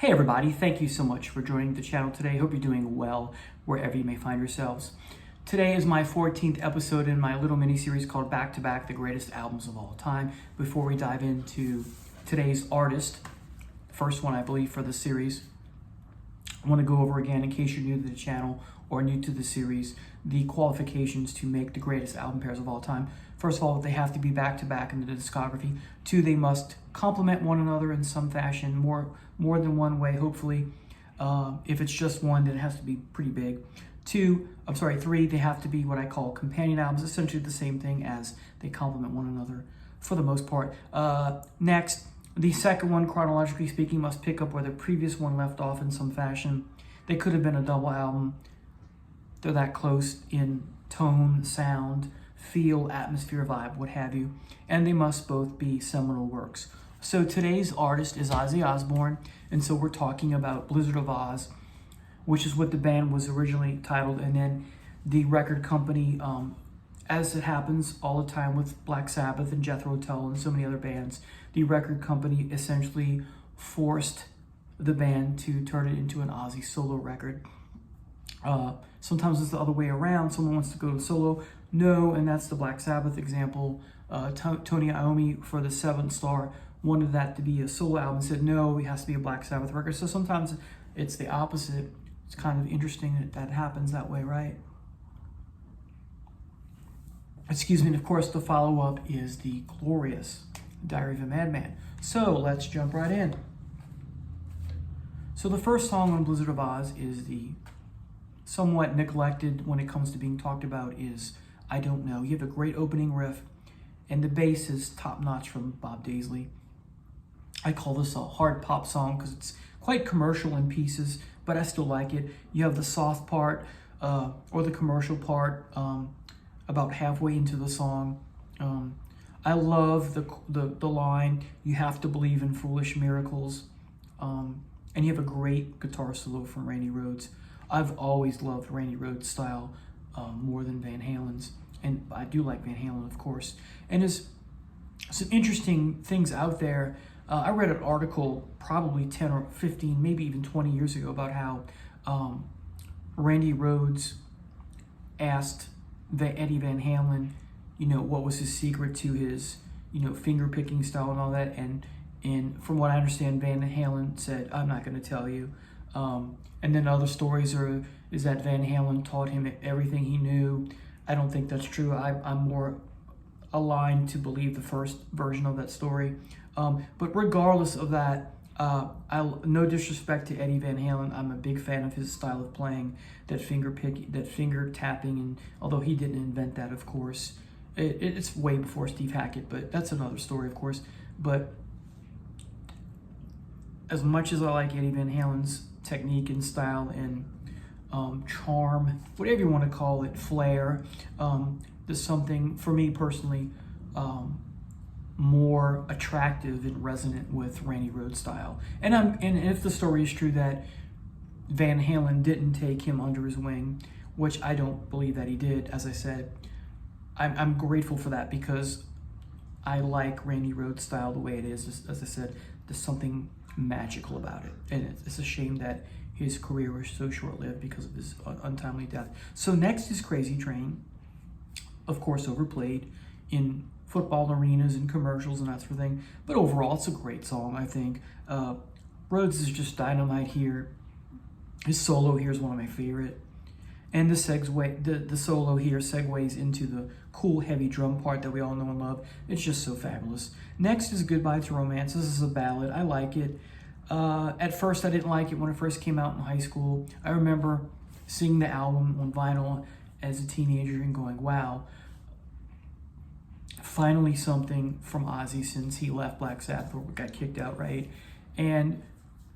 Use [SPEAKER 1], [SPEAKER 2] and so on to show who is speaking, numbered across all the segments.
[SPEAKER 1] Hey everybody, thank you so much for joining the channel today. Hope you're doing well wherever you may find yourselves. Today is my 14th episode in my little mini-series called Back to Back, the Greatest Albums of All Time. Before we dive into today's artist, first one I believe for the series, I want to go over again, in case you're new to the channel or new to the series, the qualifications to make the greatest album pairs of all time. First of all, they have to be back-to-back in the discography. Two, they must complement one another in some fashion, more than one way, hopefully. If it's just one, then it has to be pretty big. Three, they have to be what I call companion albums, essentially the same thing as they complement one another for the most part. Next, the second one, chronologically speaking, must pick up where the previous one left off in some fashion. They could have been a double album. They're that close in tone, sound, feel, atmosphere, vibe, what have you. And they must both be seminal works. So today's artist is Ozzy Osbourne, and so we're talking about Blizzard of Oz, which is what the band was originally titled, and then the record company, as it happens all the time with Black Sabbath and Jethro Tull and so many other bands, the record company essentially forced the band to turn it into an Ozzy solo record. Sometimes it's the other way around. Someone wants to go solo, no, and that's the Black Sabbath example. Tony Iommi for the Seventh Star wanted that to be a solo album, said no, it has to be a Black Sabbath record. So sometimes it's the opposite. It's kind of interesting that that happens that way, right? Excuse me, and of course the follow-up is the glorious Diary of a Madman. So let's jump right in. So the first song on Blizzard of Oz is the somewhat neglected when it comes to being talked about is I Don't Know. You have a great opening riff, and the bass is top-notch from Bob Daisley. I call this a hard pop song because it's quite commercial in pieces, but I still like it. You have the soft part or the commercial part about halfway into the song. I love the line, you have to believe in foolish miracles. And you have a great guitar solo from Randy Rhoads. I've always loved Randy Rhoads' style more than Van Halen's. And I do like Van Halen, of course. And there's some interesting things out there. I read an article probably 10 or 15, maybe even 20 years ago about how Randy Rhoads asked Eddie Van Halen, what was his secret to his, finger-picking style and all that. And from what I understand, Van Halen said, I'm not going to tell you. And then other stories is that Van Halen taught him everything he knew. I don't think that's true. I'm more aligned to believe the first version of that story. But regardless of that, no disrespect to Eddie Van Halen, I'm a big fan of his style of playing, that finger tapping, and although he didn't invent that, of course, it's way before Steve Hackett, but that's another story, of course. But as much as I like Eddie Van Halen's technique and style and charm, whatever you want to call it, flair, there's something, for me personally, more attractive and resonant with Randy Rhoads' style. And if the story is true that Van Halen didn't take him under his wing, which I don't believe that he did, as I said, I'm grateful for that because I like Randy Rhoads' style the way it is. As I said, there's something magical about it. And it's a shame that his career was so short-lived because of his untimely death. So next is Crazy Train, of course overplayed in football arenas and commercials and that sort of thing. But overall, it's a great song, I think. Rhoads is just dynamite here. His solo here is one of my favorite. And the solo here segues into the cool, heavy drum part that we all know and love. It's just so fabulous. Next is Goodbye to Romance. This is a ballad. I like it. At first, I didn't like it when it first came out in high school. I remember seeing the album on vinyl as a teenager and going, wow, finally something from Ozzy since he left Black Sabbath or got kicked out, right? And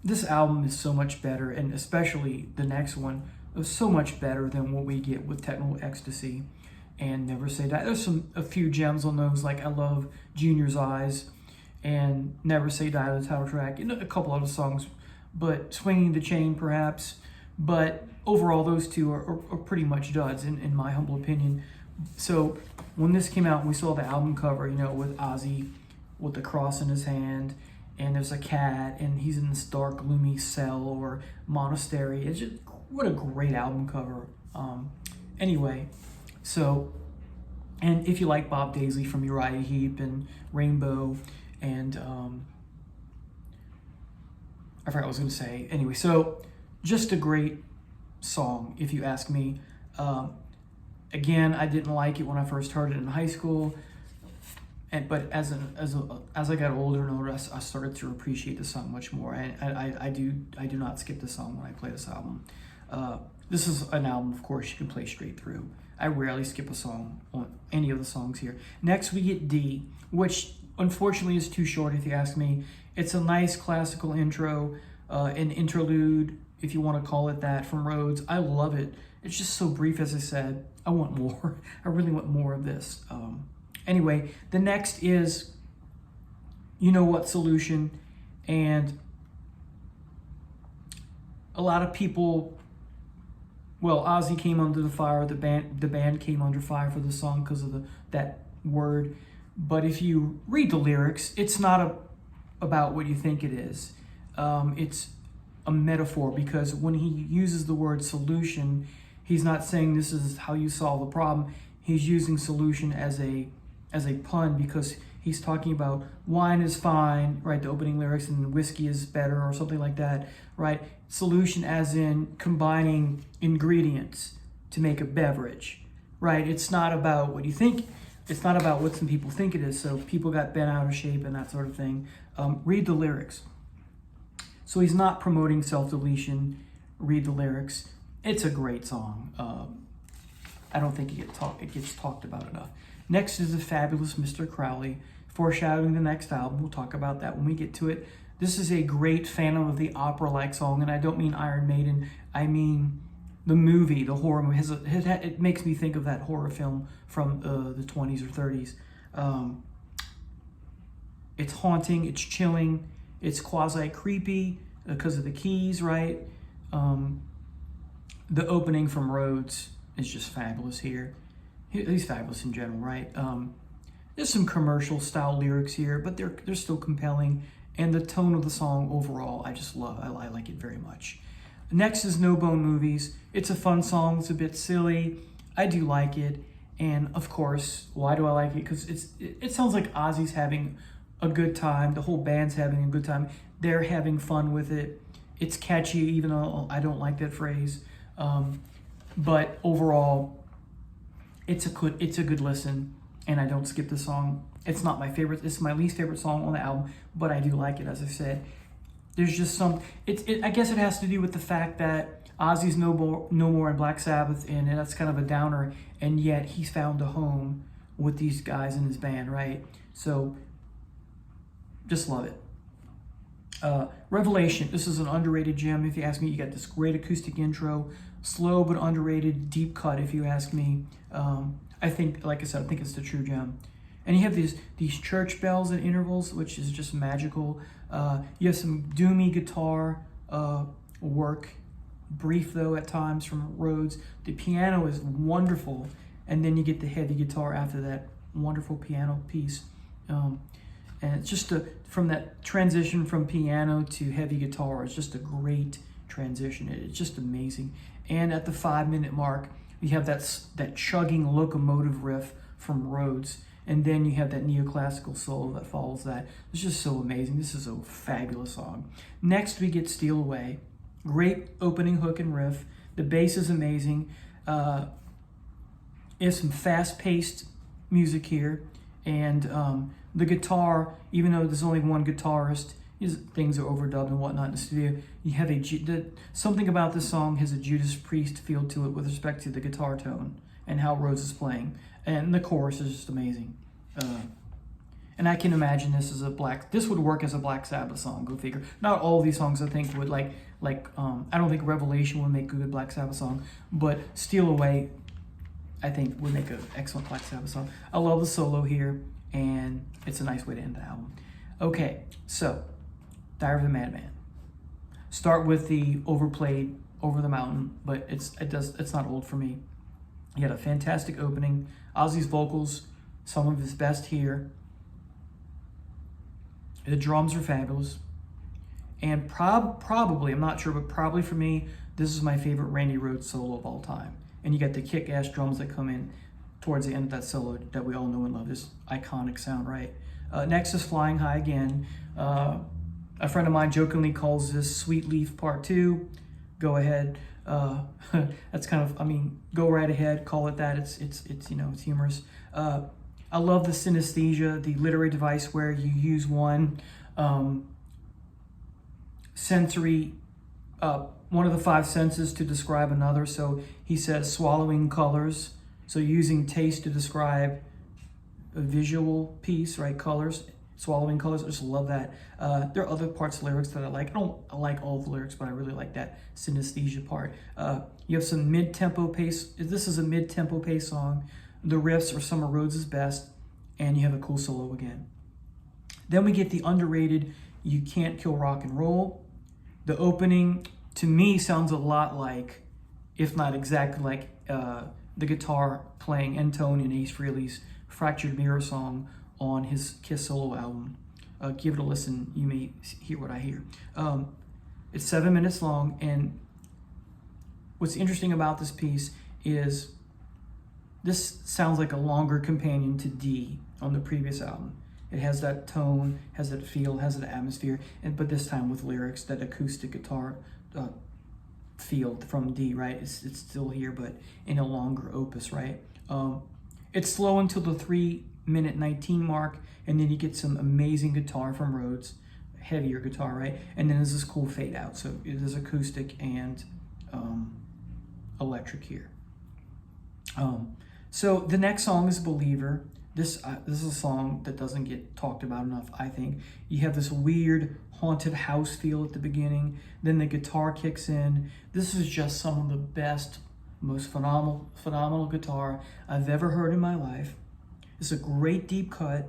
[SPEAKER 1] this album is so much better, and especially the next one is so much better than what we get with Techno Ecstasy and Never Say Die. There's a few gems on those, like I love Junior's Eyes and Never Say Die, the title track, and a couple other songs, but Swinging the Chain perhaps. But overall, those two are pretty much duds in my humble opinion. So when this came out, we saw the album cover, with Ozzy with the cross in his hand and there's a cat, and he's in this dark, gloomy cell or monastery. It's just, what a great album cover. Anyway, so, and if you like Bob Daisley from Uriah Heep and Rainbow, and I forgot what I was going to say. Anyway, so just a great song, if you ask me. Again, I didn't like it when I first heard it in high school, but as I got older and older, I started to appreciate the song much more. I do not skip the song when I play this album. This is an album, of course, you can play straight through. I rarely skip a song on any of the songs here. Next, we get D, which unfortunately is too short, if you ask me. It's a nice classical intro, an interlude, if you want to call it that, from Rhodes. I love it. It's just so brief, as I said. I want more. I really want more of this. Anyway, the next is You Know What Solution, and a lot of people, well, Ozzy came under the fire, the band came under fire for the song because of that word. But if you read the lyrics, it's not about what you think it is. It's a metaphor, because when he uses the word solution, he's not saying this is how you solve a problem. He's using solution as a pun, because he's talking about wine is fine, right? The opening lyrics, and whiskey is better, or something like that, right? Solution as in combining ingredients to make a beverage, right? It's not about what you think. It's not about what some people think it is. So people got bent out of shape and that sort of thing. Read the lyrics. So he's not promoting self-deletion. Read the lyrics. It's a great song. I don't think it gets talked about enough. Next is the fabulous Mr. Crowley, foreshadowing the next album. We'll talk about that when we get to it. This is a great Phantom of the Opera-like song, and I don't mean Iron Maiden. I mean the movie, the horror movie. It makes me think of that horror film from the 20s or 30s. It's haunting, it's chilling, it's quasi-creepy because of the keys, right? The opening from Rhodes is just fabulous here. He's fabulous in general, right? There's some commercial style lyrics here, but they're still compelling. And the tone of the song overall, I just love. I like it very much. Next is No Bone Movies. It's a fun song. It's a bit silly. I do like it. And of course, why do I like it? Because it sounds like Ozzy's having a good time. The whole band's having a good time. They're having fun with it. It's catchy, even though I don't like that phrase. But overall, it's a good listen, and I don't skip the song. It's not my favorite. It's my least favorite song on the album, but I do like it, as I said. There's just some. I guess it has to do with the fact that Ozzy's no more in Black Sabbath, and that's kind of a downer. And yet he's found a home with these guys in his band, right? So just love it. Revelation. This is an underrated gem, if you ask me. You got this great acoustic intro, slow but underrated, deep cut, if you ask me. I think, like I said, I think it's the true gem. And you have these church bells at intervals, which is just magical. You have some doomy guitar work, brief though at times, from Rhodes. The piano is wonderful, and then you get the heavy guitar after that wonderful piano piece. And it's just from that transition from piano to heavy guitar, it's just a great transition. It's just amazing. And at the 5-minute mark, you have that chugging locomotive riff from Rhodes. And then you have that neoclassical solo that follows that. It's just so amazing. This is a fabulous song. Next, we get Steal Away. Great opening hook and riff. The bass is amazing. There's some fast-paced music here. And the guitar, even though there's only one guitarist, things are overdubbed and whatnot in the studio. You have something about this song has a Judas Priest feel to it with respect to the guitar tone and how Rhodes is playing. And the chorus is just amazing. And I can imagine this would work as a Black Sabbath song, go figure. Not all of these songs I think would I don't think Revelation would make a good Black Sabbath song, but Steal Away I think would make an excellent Black Sabbath song. I love the solo here, and it's a nice way to end the album. Okay, so Diary of a Madman. Start with the overplayed Over the Mountain, but it's not old for me. You had a fantastic opening. Ozzy's vocals, some of his best here. The drums are fabulous. And probably, I'm not sure, but probably for me, this is my favorite Randy Rhoads solo of all time. And you got the kick-ass drums that come in towards the end of that solo that we all know and love. This iconic sound, right? Next is Flying High again. A friend of mine jokingly calls this Sweet Leaf Part 2. Go ahead. That's kind of, I mean, go right ahead, call it that. It's you know, it's humorous. I love the synesthesia, the literary device where you use one sensory, one of the five senses to describe another. So he says swallowing colors. So using taste to describe a visual piece, right? Colors, swallowing colors. I just love that. There are other parts of lyrics that I like. I like all the lyrics, but I really like that synesthesia part. You have some mid-tempo pace. This is a mid-tempo pace song. The riffs are some of Rhoads' best, and you have a cool solo again. Then we get the underrated You Can't Kill Rock and Roll. The opening, to me, sounds a lot like, if not exactly like, the guitar playing end tone in Ace Frehley's Fractured Mirror song on his Kiss solo album. Give it a listen, you may hear what I hear. It's 7 minutes long, and what's interesting about this piece is this sounds like a longer companion to D on the previous album. It has that tone, has that feel, has that atmosphere, but this time with lyrics, that acoustic guitar feel from D, right? It's still here, but in a longer opus, right? It's slow until the 3-minute 19 mark, and then you get some amazing guitar from Rhoads, heavier guitar, right? And then there's this cool fade out. So it is acoustic and electric here. So the next song is Believer. This is a song that doesn't get talked about enough, I think. You have this weird haunted house feel at the beginning. Then the guitar kicks in. This is just some of the best, most phenomenal guitar I've ever heard in my life. It's a great deep cut,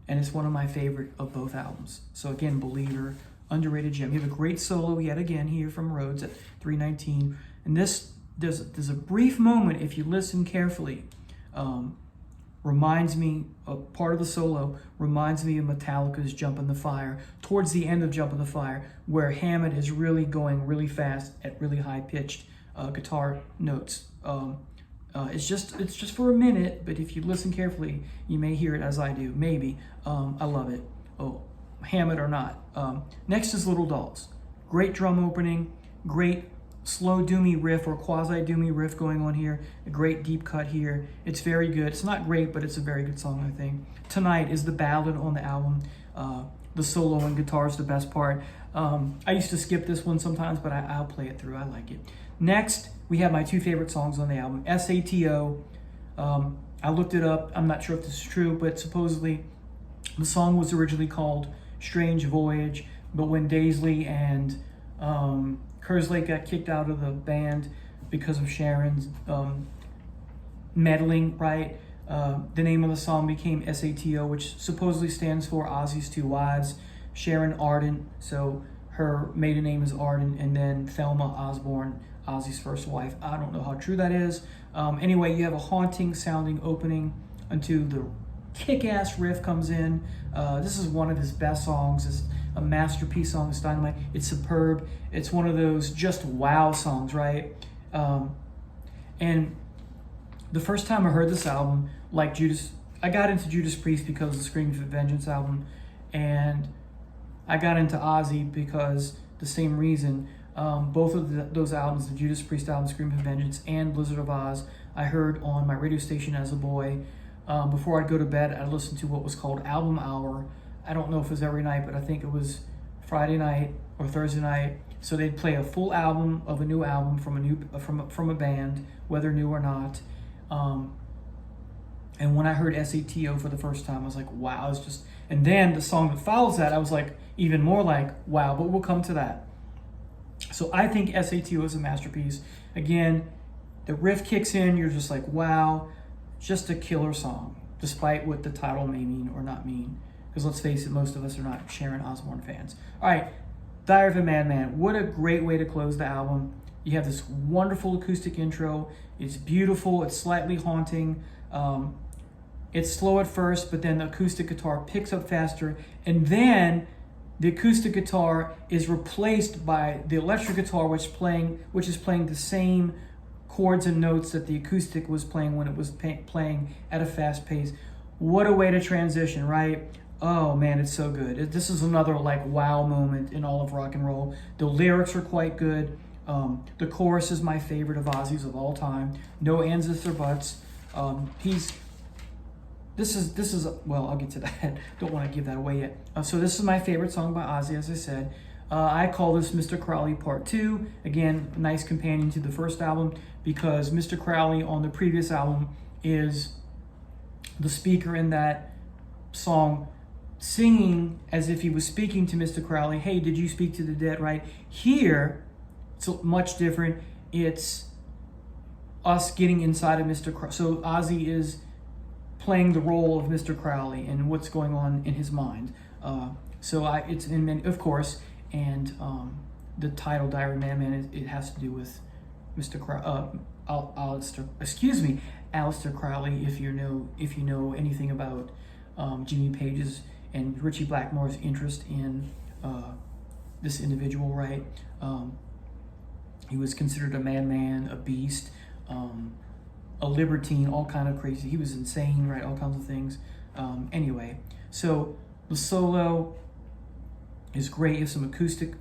[SPEAKER 1] and it's one of my favorite of both albums. So again, Believer, underrated gem. You have a great solo yet again here from Rhoads at 3:19. And this, there's a brief moment, if you listen carefully, reminds me, a part of the solo reminds me of Metallica's Jump in the Fire, towards the end of Jump in the Fire, where Hammond is really going really fast at really high-pitched guitar notes. It's just for a minute, but if you listen carefully, you may hear it as I do, maybe. I love it. Oh, Hammond or not. Next is Little Dolls. Great drum opening, great slow doomy riff or quasi-doomy riff going on here. A great deep cut here. It's very good. It's not great, but it's a very good song, I think. Tonight is the ballad on the album. The solo and guitar is the best part. I used to skip this one sometimes, but I'll play it through. I like it. Next, we have my two favorite songs on the album, SATO. I looked it up. I'm not sure if this is true, but supposedly the song was originally called Strange Voyage, but when Daisley and Kerslake got kicked out of the band because of Sharon's meddling, right? The name of the song became SATO, which supposedly stands for Ozzy's Two Wives. Sharon Arden, so her maiden name is Arden, and then Thelma Osborne, Ozzy's first wife. I don't know how true that is. Anyway, you have a haunting sounding opening until the kick-ass riff comes in. This is one of his best songs. It's a masterpiece song, it's Dynamite. It's superb. It's one of those just wow songs, right? And the first time I heard this album, like Judas, I got into Judas Priest because of the Screaming for Vengeance album, and I got into Ozzy because the same reason. Both of those albums, the Judas Priest album, Screaming for Vengeance, and Blizzard of Oz, I heard on my radio station as a boy. Before I'd go to bed, I'd listen to what was called Album Hour. I don't know if it was every night, but I think it was Friday night or Thursday night. So they'd play a full album of a new album from a band, whether new or not. And when I heard SATO for the first time, I was like, wow, it's just. And then the song that follows that, I was like, even more like, wow. But we'll come to that. So I think SATO is a masterpiece. Again, the riff kicks in, you're just like, wow, just a killer song, despite what the title may mean or not mean. Because let's face it, most of us are not Sharon Osbourne fans. All right, Diary of a Madman. What a great way to close the album. You have this wonderful acoustic intro. It's beautiful. It's slightly haunting. it's slow at first, but then the acoustic guitar picks up faster, and then the acoustic guitar is replaced by the electric guitar, which is playing the same chords and notes that the acoustic was playing when it was playing at a fast pace. What a way to transition, right? Oh man, it's so good. This is another like wow moment in all of rock and roll. The lyrics are quite good. The chorus is my favorite of Ozzy's of all time. No ands, ifs, or buts. This is well, I'll get to that. Don't want to give that away yet. So this is my favorite song by Ozzy, as I said. I call this Mr. Crowley Part 2. Again, nice companion to the first album, because Mr. Crowley on the previous album is the speaker in that song, singing as if he was speaking to Mr. Crowley. Hey, did you speak to the dead, right? Here, it's much different. It's us getting inside of Mr. Crowley. So Ozzy is playing the role of Mr. Crowley and what's going on in his mind. It's in many, of course, and the title Diary of a Madman, it has to do with Mr. Aleister Crowley. If you know anything about Jimmy Page's and Ritchie Blackmore's interest in this individual, right? He was considered a madman, a beast, a libertine, all kind of crazy. He was insane, right? All kinds of things. Anyway, so the solo is great. You have some acoustic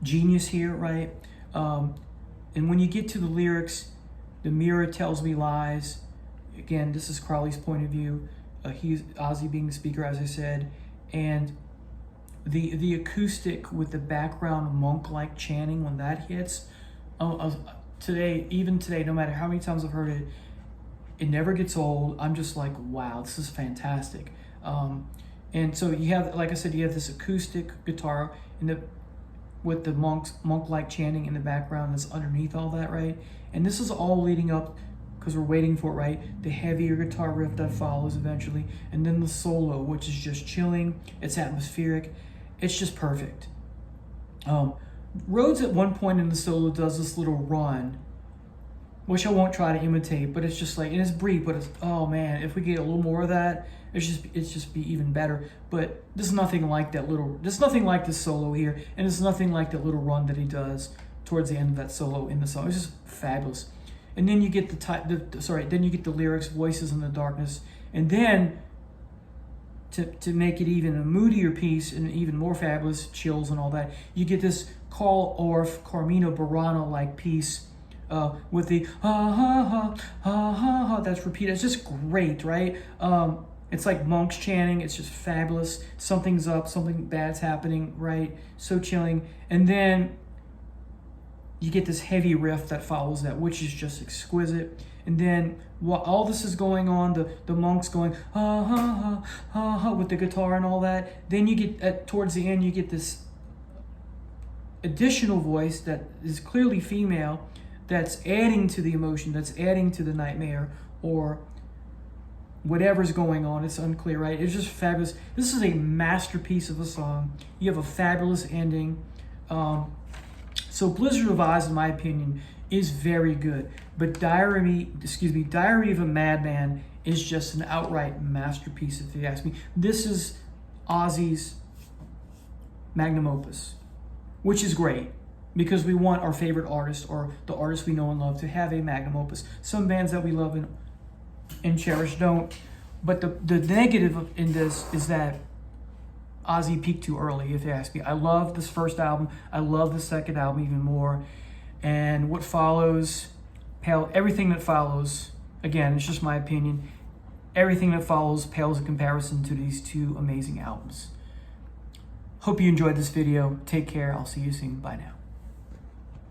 [SPEAKER 1] genius here, right? And when you get to the lyrics, the mirror tells me lies. Again, this is Crowley's point of view. He's Ozzy being the speaker, as I said, and the acoustic with the background monk-like chanting when that hits. Even today, no matter how many times I've heard it, it never gets old. I'm just like, wow, this is fantastic. And so you have, like I said, you have this acoustic guitar with the monk-like chanting in the background that's underneath all that, right? And this is all leading up, because we're waiting for it, right? The heavier guitar riff that follows eventually, and then the solo, which is just chilling. It's atmospheric. It's just perfect. Rhodes at one point in the solo does this little run, which I won't try to imitate, but it's just like, and it's brief, but it's, oh man, if we get a little more of that, it's just be even better. But there's nothing like there's nothing like this solo here, and there's nothing like that little run that he does towards the end of that solo in the song. It's just fabulous. And then you get then you get the lyrics, voices in the darkness, and then to make it even a moodier piece and even more fabulous, chills and all that, you get this Carl Orff, Carmina Burana like piece with the ha ha ha ha ha ha that's repeated. It's just great, right? It's like monks chanting. It's just fabulous. Something's up, something bad's happening, right? So chilling. And then you get this heavy riff that follows that, which is just exquisite. And then while all this is going on, the monks going ha ha ha ha ha with the guitar and all that, then you get towards the end, you get this additional voice that is clearly female, that's adding to the emotion, that's adding to the nightmare, or whatever's going on. It's unclear, right? It's just fabulous. This is a masterpiece of a song. You have a fabulous ending. So Blizzard of Oz, in my opinion, is very good. But Diary of a Madman is just an outright masterpiece, if you ask me. This is Ozzy's magnum opus, which is great, because we want our favorite artist, or the artists we know and love, to have a magnum opus. Some bands that we love and cherish don't. But the negative in this is that Ozzy peaked too early, if you ask me. I love this first album. I love the second album even more. And what follows, everything that follows, again, it's just my opinion, everything that follows pales in comparison to these two amazing albums. Hope you enjoyed this video. Take care. I'll see you soon. Bye now.